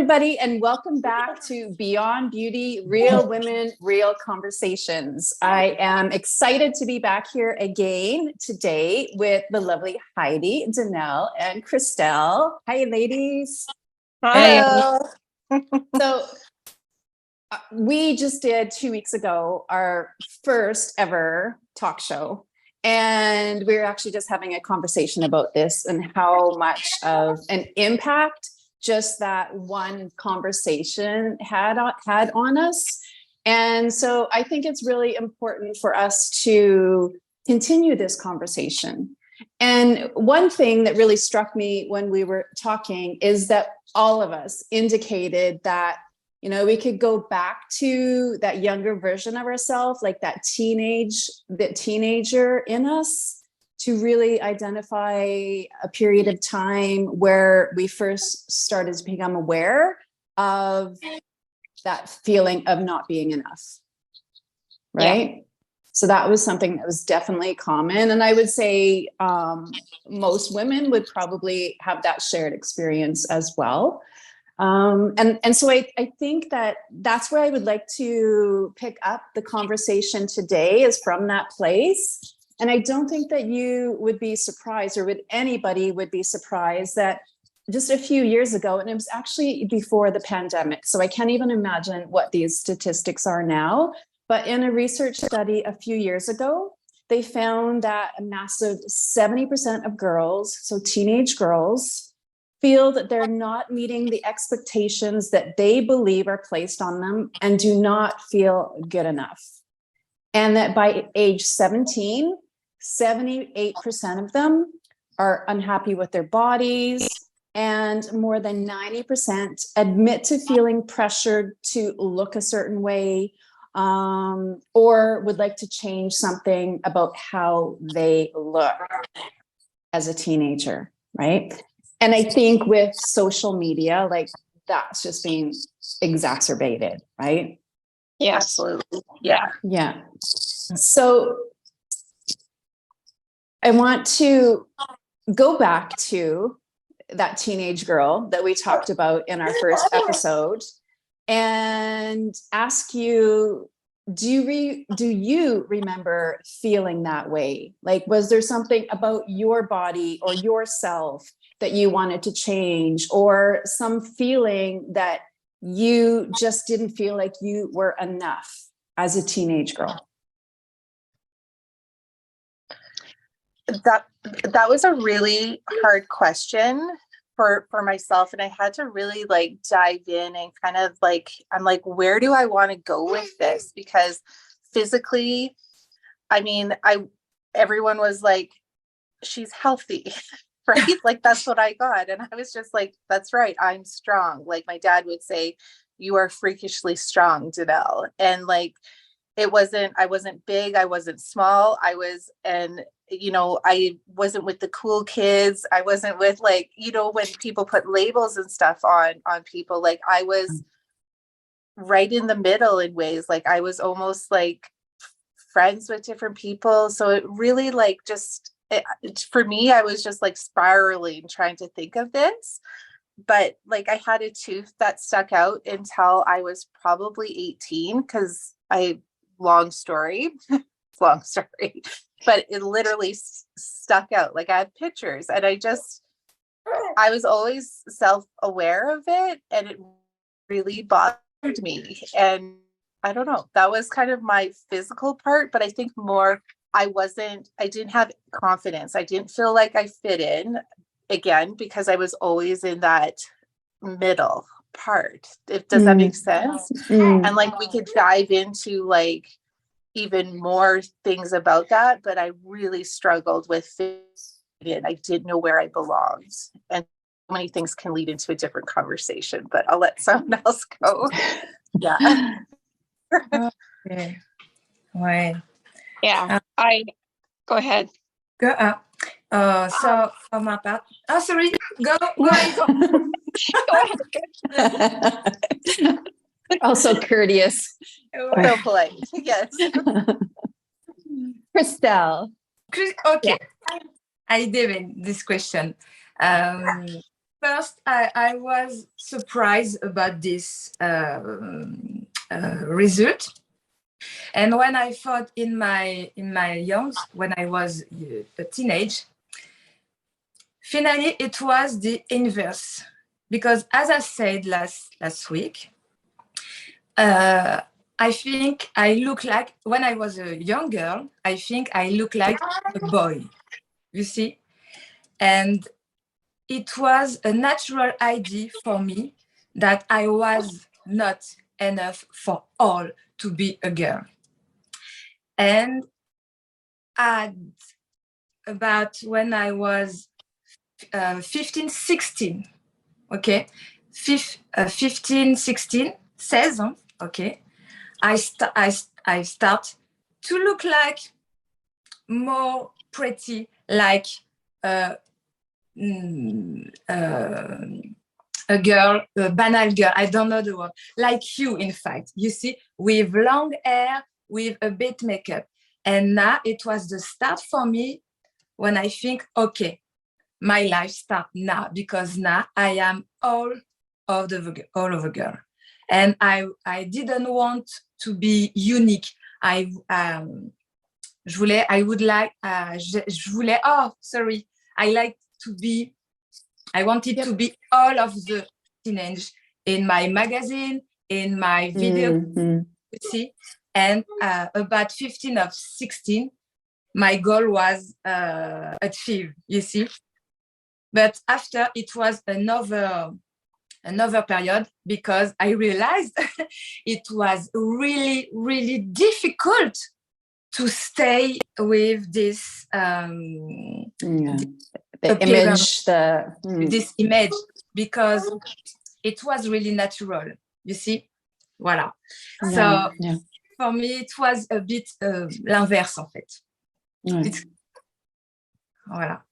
Everybody, and welcome back to Beyond Beauty, Real Women, Real Conversations. I am excited to be back here again today with the lovely Heidi, Danelle, and Christelle. Hi, ladies. Hello. So we just did 2 weeks ago our first ever talk show. And we were actually just having a conversation about this and how much of an impact just that one conversation had on us. And so I think it's really important for us to continue this conversation. And one thing that really struck me when we were talking is that all of us indicated that, you know, we could go back to that younger version of ourselves, like that teenager in us, to really identify a period of time where we first started to become aware of that feeling of not being enough, right? Yeah. So that was something that was definitely common. And I would say most women would probably have that shared experience as well. And so I think that that's where I would like to pick up the conversation today, is from that place. And I don't think that you would be surprised, or anybody would be surprised, that just a few years ago, and it was actually before the pandemic, so I can't even imagine what these statistics are now, but in a research study a few years ago, they found that a massive 70% of girls, so teenage girls, feel that they're not meeting the expectations that they believe are placed on them and do not feel good enough. And that by age 17, 78% of them are unhappy with their bodies, and more than 90% admit to feeling pressured to look a certain way, or would like to change something about how they look as a teenager, right? And I think with social media, like, that's just being exacerbated, right? Yeah, absolutely. Yeah. So I want to go back to that teenage girl that we talked about in our first episode and ask you, do you remember feeling that way? Like, was there something about your body or yourself that you wanted to change, or some feeling that you just didn't feel like you were enough as a teenage girl? That was a really hard question for myself, and I had to really dive in and kind of I'm like, where do I want to go with this? Because physically, I mean, everyone was like, she's healthy, right? Like, that's what I got. And I was just like, that's right, I'm strong. Like my dad would say, you are freakishly strong, Danelle. And I wasn't big, I wasn't small, I wasn't with the cool kids. I wasn't with when people put labels and stuff on people, I was right in the middle in ways. I was almost friends with different people. So it really for me, I was just spiraling trying to think of this. But I had a tooth that stuck out until I was probably 18, because long story, but it literally stuck out. I had pictures, and I was always self-aware of it, and it really bothered me. And I don't know, that was kind of my physical part, but I think more, I didn't have confidence. I didn't feel like I fit in, again, because I was always in that middle part. Does that make sense? And we could dive into even more things about that, but I really struggled with it. I didn't know where I belonged, and so many things can lead into a different conversation, but I'll let someone else go. Yeah. Okay. Right. Yeah. I go ahead. Go up. So about sorry. Go. Go ahead. Also courteous. So polite. Yes. Christelle. Okay. I did this question. first, I was surprised about this result. And when I thought in my youngs, when I was a teenage, finally it was the inverse. Because as I said last week, I think I look like, when I was a young girl, I think I look like a boy, you see? And it was a natural idea for me that I was not enough for all to be a girl. And at about when I was 15, 16, okay? 15, 16, 16, okay? I start to look like more pretty, like a girl, a banal girl, I don't know the word, like you, in fact, you see, with long hair, with a bit makeup. And now it was the start for me when I think, okay, my life start now, because now I am all over girl. And I didn't want to be unique. I wanted to be all of the teenage in my magazine, in my video, you see. And about 15 of 16, my goal was achieved, you see. But after, it was another period, because I realized it was really, really difficult to stay with this this image, because it was really natural, you see. Voilà. So for me, it was a bit l'inverse, en fait. Voilà.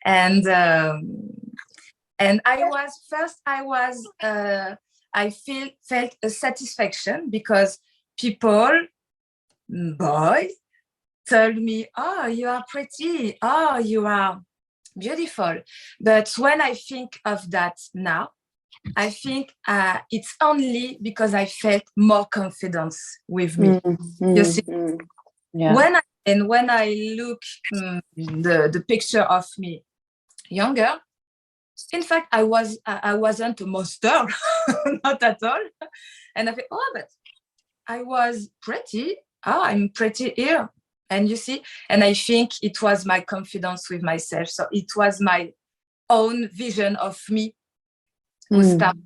And I felt a satisfaction, because boys told me, oh, you are pretty, oh, you are beautiful. But when I think of that now, I think it's only because I felt more confidence with me. You see, when I look the picture of me younger, in fact, I wasn't a monster, not at all. And I thought, oh, but I was pretty. Oh, I'm pretty here. And you see, and I think it was my confidence with myself. So it was my own vision of me who started.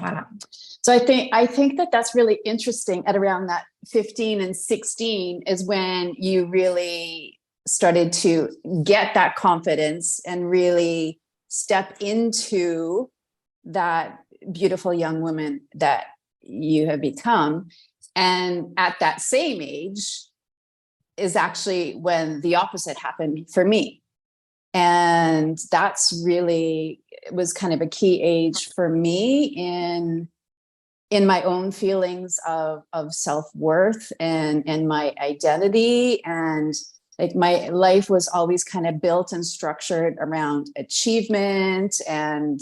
Voilà. So I think that that's really interesting. At around that 15 and 16 is when you really started to get that confidence and really step into that beautiful young woman that you have become. And at that same age is actually when the opposite happened for me. And that's really, it was kind of a key age for me in my own feelings of self-worth and my identity. And like my life was always kind of built and structured around achievement and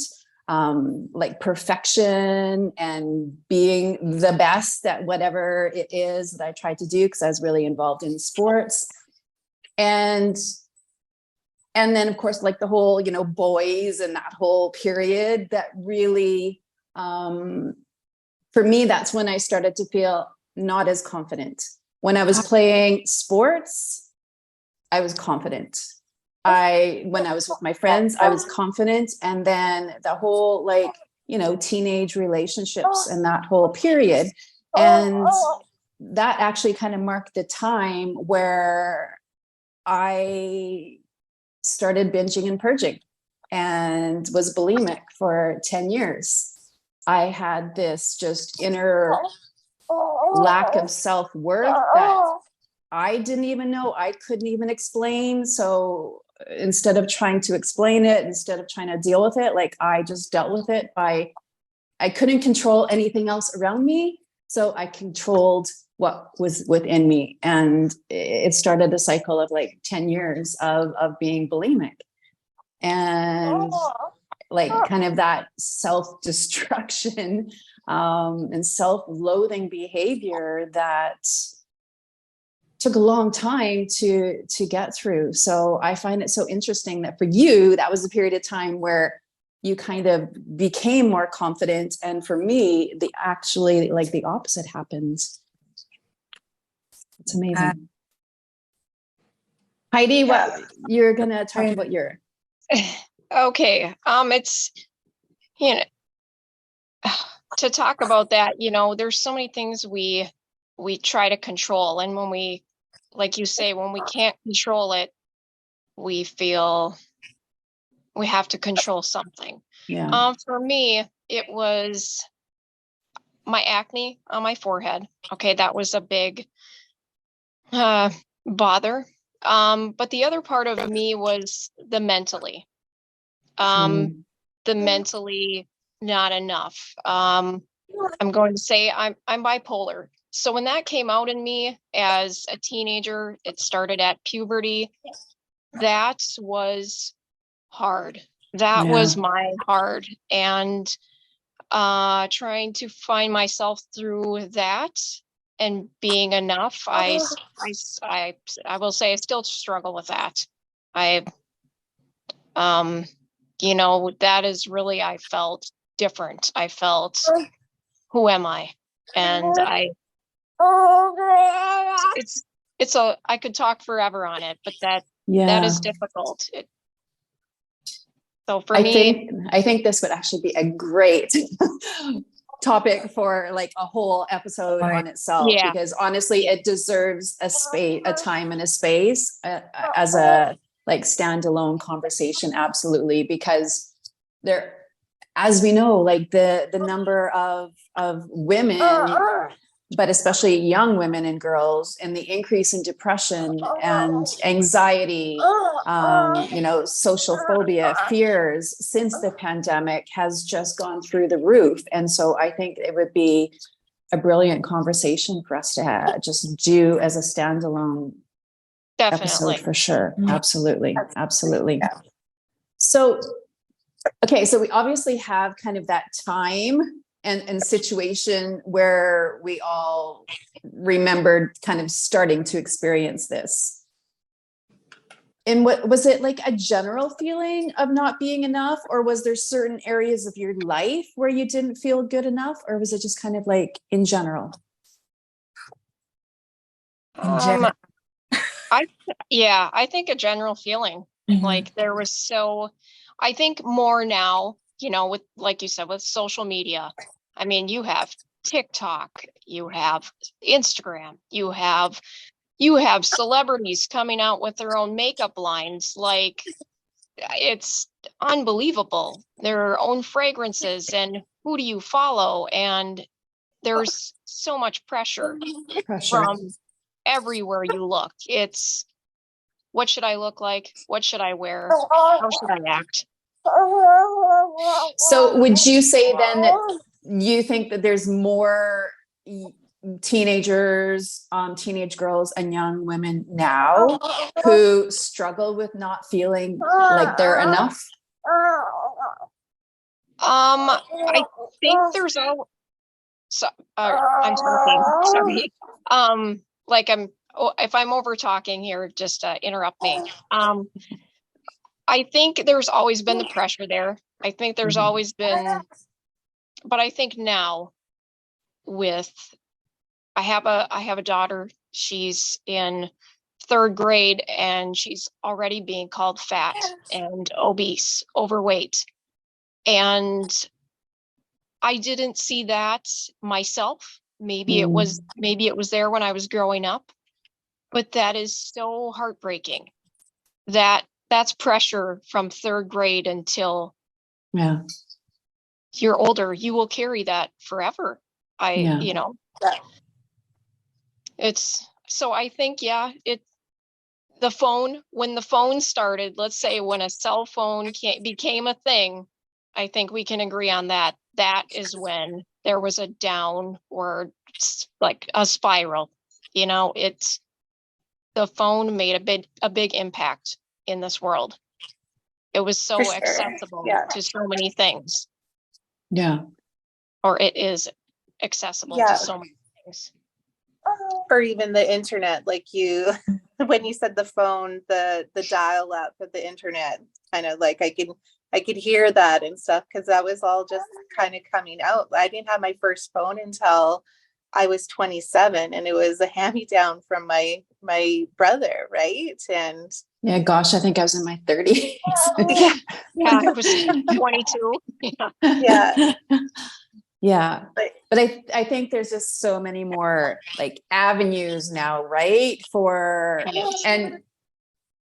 like perfection and being the best at whatever it is that I tried to do, because I was really involved in sports. And then of course, like the whole, boys and that whole period that really, for me, that's when I started to feel not as confident. When I was playing sports, I was confident. When I was with my friends, I was confident. And then the whole teenage relationships and that whole period. And that actually kind of marked the time where I started binging and purging and was bulimic for 10 years. I had this just inner lack of self-worth that I didn't even know, I couldn't even explain. So instead of trying to explain it, instead of trying to deal with it, I just dealt with it I couldn't control anything else around me. So I controlled what was within me. And it started a cycle of 10 years of being bulimic. And like kind of that self-destruction and self-loathing behavior that took a long time to get through. So I find it so interesting that for you, that was a period of time where you kind of became more confident. And for me, the actually like the opposite happened. It's amazing. Heidi, what you're gonna talk about your Okay. It's, you know, to talk about that, you know, there's so many things we try to control. And when we, like you say, when we can't control it, we feel we have to control something. yeah. For me, it was my acne on my forehead. Okay, that was a big bother. But the other part of me was the mentally. The mentally not enough. I'm going to say I'm bipolar. So when that came out in me as a teenager, it started at puberty. That was hard. That was my hard. And trying to find myself through that and being enough. I will say I still struggle with that. You know, that is really, I felt different. I felt, who am I? And I could talk forever on it, but that is difficult. So for me, I think this would actually be a great topic for like a whole episode on itself, because honestly, it deserves a time and a space as a like standalone conversation. Absolutely. Because there, as we know, like the number of women, but especially young women and girls, and the increase in depression and anxiety, you know, social phobia, fears since the pandemic has just gone through the roof. And so I think it would be a brilliant conversation for us to just do as a standalone episode for sure. Absolutely. Absolutely. So, okay. So we obviously have kind of that time and situation where we all remembered kind of starting to experience this. And what was it, like a general feeling of not being enough, or was there certain areas of your life where you didn't feel good enough, or was it just kind of like in general? In I think a general feeling like there was I think more now, you know, with, like you said, with social media. I mean, you have TikTok, you have Instagram, you have celebrities coming out with their own makeup lines. Like, it's unbelievable. Their own fragrances, and who do you follow? And there's so much pressure from everywhere you look. It's, what should I look like? What should I wear? How should I act? So would you say then that you think that there's more teenagers, teenage girls and young women now who struggle with not feeling like they're enough? I think there's I'm talking, sorry. Like if I'm over talking here, just interrupt me. I think there's always been the pressure there. I think there's always been, but I think now I have a daughter. She's in 3rd grade and she's already being called fat and obese, overweight. And I didn't see that myself. Maybe it was there when I was growing up, but that is so heartbreaking. That's pressure from 3rd grade until you're older. You will carry that forever. You know, it's, so I think, when the phone started, let's say when a cell phone became a thing, I think we can agree on that. That is when there was a downward, like a spiral. You know, the phone made a big impact in this world. It was so For sure. accessible Yeah. to so many things, Yeah. or it is accessible Yeah. to so many things. Or even the internet, like you, when you said the phone, the dial up of the internet, kind of like I could hear that and stuff, because that was all just kind of coming out. I didn't have my first phone until I was 27, and it was a hand-me-down from my brother, right? And Yeah, gosh, I think I was in my 30s. yeah, Yeah, I was 22. Yeah. yeah, Yeah. but But I think there's just so many more like avenues now, right? For and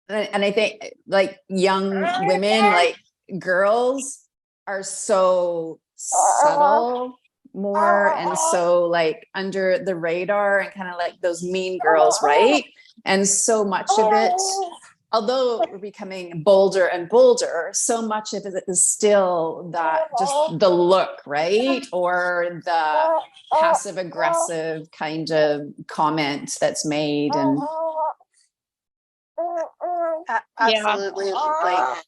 I think like young women, like girls are so subtle more and so like under the radar and kind of like those mean girls, right? And so much of it, although we're becoming bolder and bolder, so much of it is still that just the look, right? Or the passive aggressive kind of comment that's made. And absolutely, like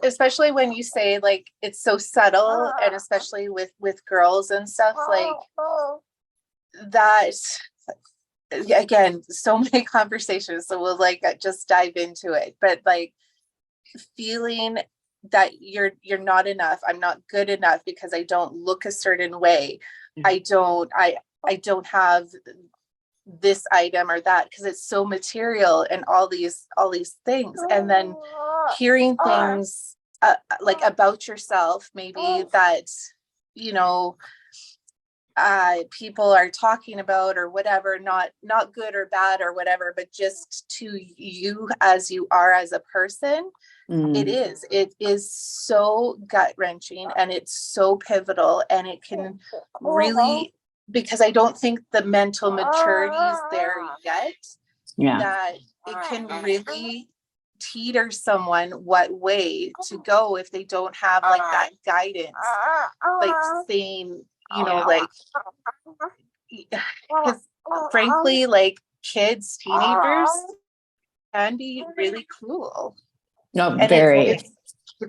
especially when you say like it's so subtle, and especially with girls and stuff like that. Again, so many conversations, so we'll like just dive into it, but like feeling that you're not enough, I'm not good enough because I don't look a certain way, I don't have this item or that, because it's so material and all these things. And then hearing things like about yourself, maybe that, you know, people are talking about or whatever, not good or bad or whatever, but just to you as you are as a person. It is so gut wrenching, and it's so pivotal, and it can really, because I don't think the mental maturity is there yet, yeah, that it can really teeter someone what way to go if they don't have like that guidance, like saying, you know, like, because frankly, like kids, teenagers can be really cruel. no, And very. it's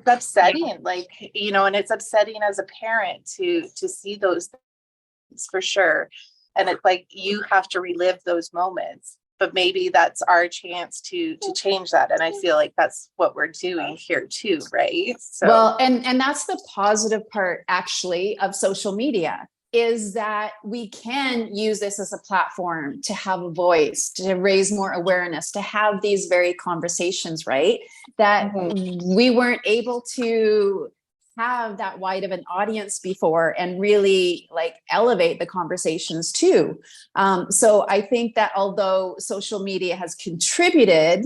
upsetting, like, you know, and it's upsetting as a parent to see those things, for sure. And it's like you have to relive those moments, but maybe that's our chance to change that. And I feel like that's what we're doing here too, right? So Well, and that's the positive part actually of social media, is that we can use this as a platform to have a voice, to raise more awareness, to have these very conversations, right? That we weren't able to have that wide of an audience before and really like elevate the conversations too. So I think that although social media has contributed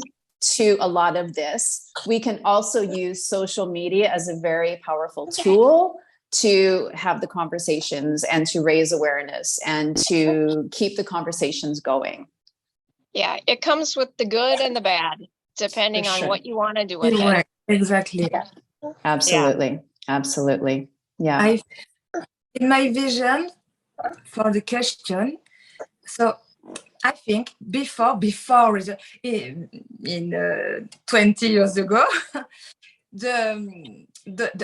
to a lot of this, we can also use social media as a very powerful tool to have the conversations and to raise awareness and to keep the conversations going. Yeah, it comes with the good and the bad, depending on sure. what you want to do with You're it. right. Exactly. Absolutely. Absolutely. Yeah. In my vision for the question, so I think before in 20 years ago, the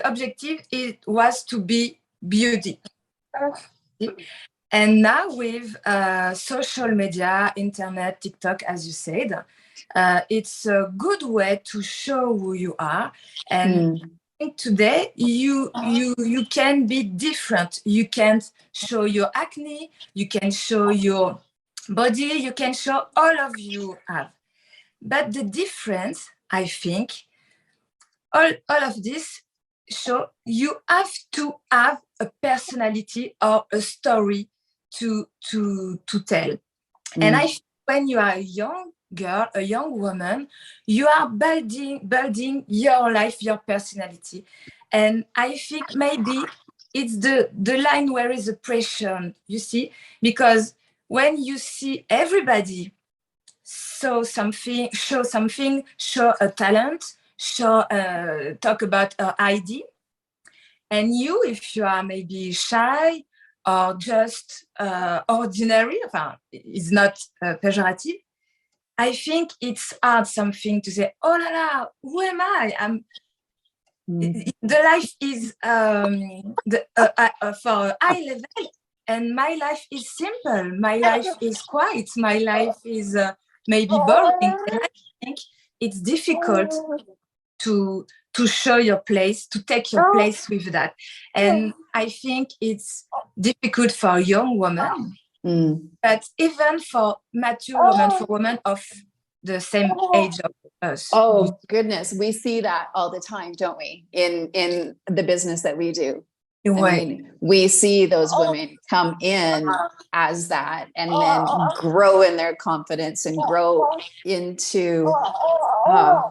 objective was to be beauty. And now with social media, internet, TikTok, as you said, it's a good way to show who you are. And I think today you can be different. You can show your acne, you can show your body, you can show all of you have. But the difference, I think, all of this show you have to have a personality or a story to tell. And I think when you are a young girl, a young woman, you are building your life, your personality. And I think maybe it's the line where is the pressure, you see, because when you see everybody show a talent, talk about an ID, and you, if you are maybe shy or just ordinary, it's not pejorative, I think it's hard something to say, oh la la, who am I? The life is for a high level, and my life is simple. My life is quiet. My life is maybe boring. And I think it's difficult to show your place, to take your place with that. And I think it's difficult for young women, but even for mature women, for women of the same age of us. Oh goodness, we see that all the time, don't we? In the business that we do. I mean, we see those women come in as that and then grow in their confidence and grow into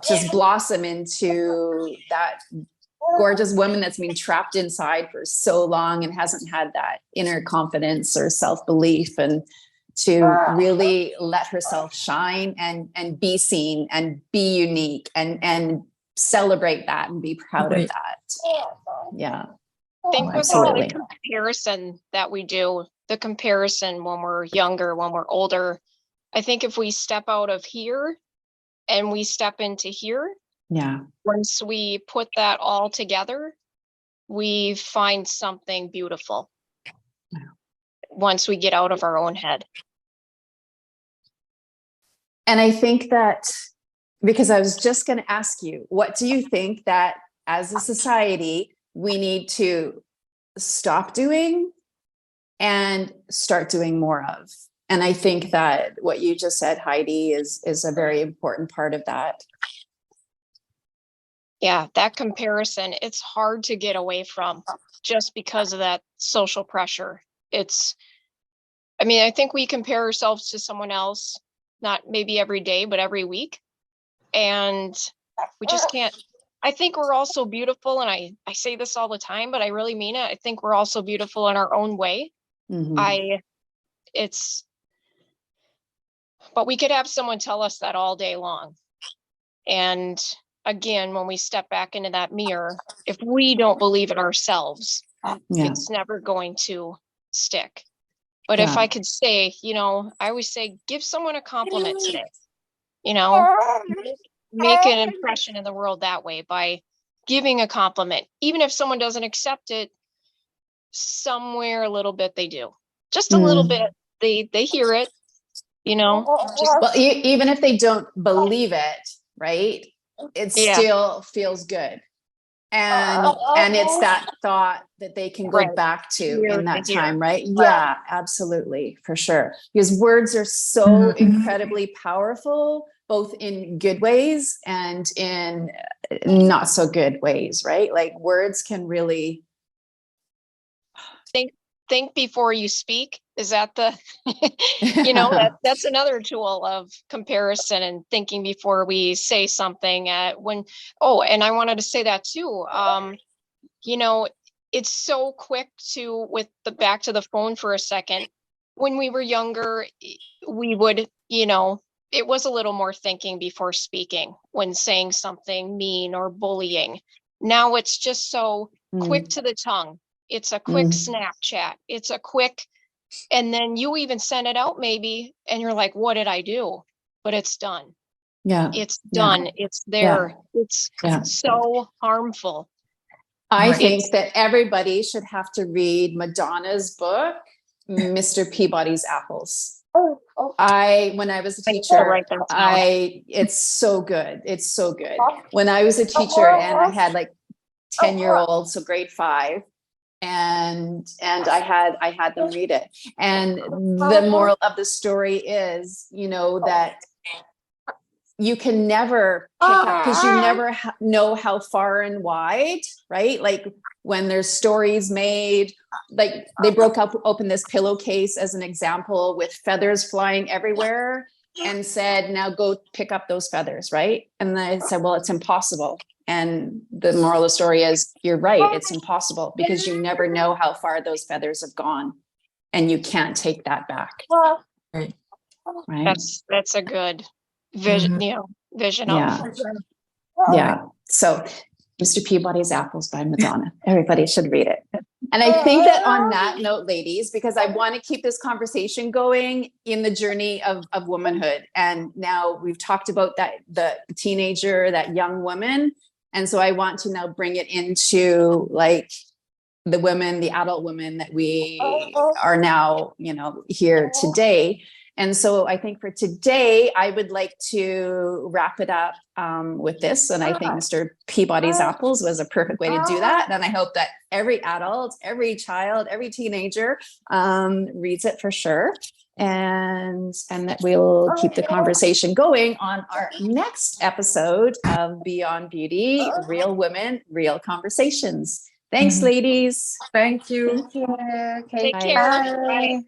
just blossom into that gorgeous woman that's been trapped inside for so long and hasn't had that inner confidence or self-belief, and to really let herself shine and be seen and be unique and celebrate that and be proud of that. Yeah. I think with all the Absolutely. comparison that we do, the comparison when we're younger, when we're older, I think if we step out of here and we step into here, Yeah. once we put that all together, we find something beautiful. Once we get out of our own head. And I think that, because I was just going to ask you, what do you think that as a society we need to stop doing and start doing more of? And I think that what you just said, Heidi, is a very important part of that. Yeah, that comparison, it's hard to get away from just because of that social pressure. I mean, I think we compare ourselves to someone else, not maybe every day, but every week. And we just can't. I think we're all so beautiful. And I say this all the time, but I really mean it. I think we're all so beautiful in our own way. Mhm. But we could have someone tell us that all day long. And again, when we step back into that mirror, if we don't believe it ourselves, it's never going to stick. But if I could say, I always say, give someone a compliment today, make an impression in the world that way by giving a compliment. Even if someone doesn't accept it, somewhere a little bit they do. Just a little bit. They hear it, Well, even if they don't believe it, right? It still feels good. And it's that thought that they can go back to in that time, right? Yeah, absolutely, for sure. Because words are so incredibly powerful, both in good ways and in not so good ways, right? Like words can really think before you speak. Is that that's another tool of comparison and thinking before we say something. And I wanted to say that too. It's so quick back to the phone for a second. When we were younger, we would, it was a little more thinking before speaking when saying something mean or bullying. Now it's just so quick to the tongue. It's a quick Snapchat. It's a quick, and then you even send it out maybe, and you're like, what did I do? But it's done. Yeah. It's done. It's there. It's so harmful. I think that everybody should have to read Madonna's book, Mr. Peabody's Apples. When I was a teacher, it's so good. It's so good. When I was a teacher and I had like 10-year-olds, so grade 5, and I had them read it. And the moral of the story is, that you can never pick up, because you never know how far and wide, right? Like when there's stories made, like they open this pillowcase as an example with feathers flying everywhere and said, now go pick up those feathers, right? And I said, well, it's impossible. And the moral of the story is, you're right, it's impossible, because you never know how far those feathers have gone and you can't take that back. Right. That's a good vision, vision of. Yeah. So Mr. Peabody's Apples by Madonna. Everybody should read it. And I think that on that note, ladies, because I want to keep this conversation going in the journey of womanhood. And now we've talked about that, the teenager, that young woman. And so I want to now bring it into like the women, the adult women that we are now, you know, here today. And so I think for today, I would like to wrap it up with this. And I think Mr. Peabody's apples was a perfect way to do that. And I hope that every adult, every child, every teenager reads it for sure. And that we'll keep the conversation going on our next episode of Beyond Beauty, Real Women, Real Conversations. Thanks, ladies. Thank you. Okay, Take Bye. care. Bye.